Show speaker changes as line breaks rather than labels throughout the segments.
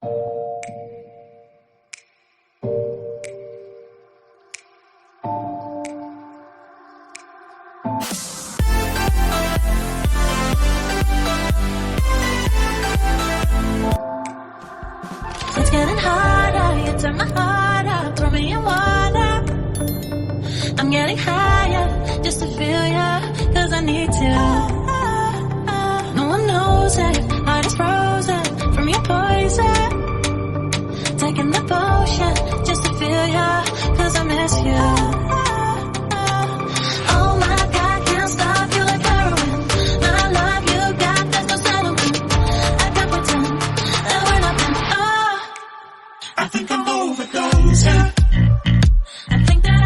It's getting harder, you turn my heart up, throw me in water. I'm getting higher, just to feel ya, cause I need to. No one knows it, heart is frozen from your poison. Taking the potion, just to feel ya, cause I miss you. Oh my God, can't stop you like heroin. My love you got, there's no settlement. I can't pretend that we're nothing. Oh,
I think I'm overdosing.
I think that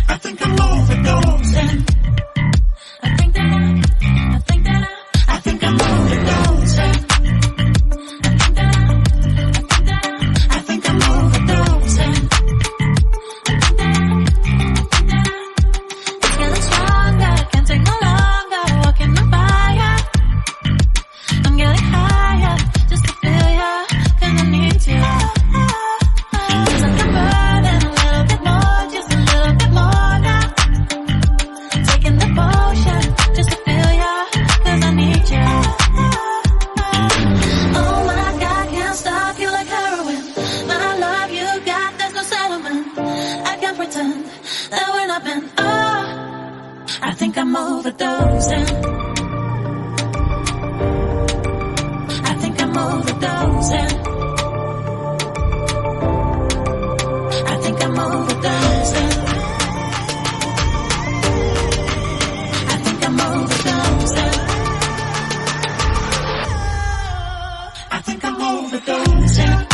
I think I'm overdosing.
I think that
I think I'm overdosing. I think I'm overdosing.
it's getting stronger, can't take no longer, walking on fire. I'm getting higher, just to feel ya, cause I need you. It's like I'm burning a little bit more, just a little bit more now. Taking the potion, just to feel ya, cause I need you. Oh my God, can't stop you like heroin. My love you got, there's no settlement. I can't pretend that we're not meant. Oh, I think I'm overdosing. I think I'm overdosing. I think I'm overdosing. I think I'm overdosing.
I think I'm overdosing.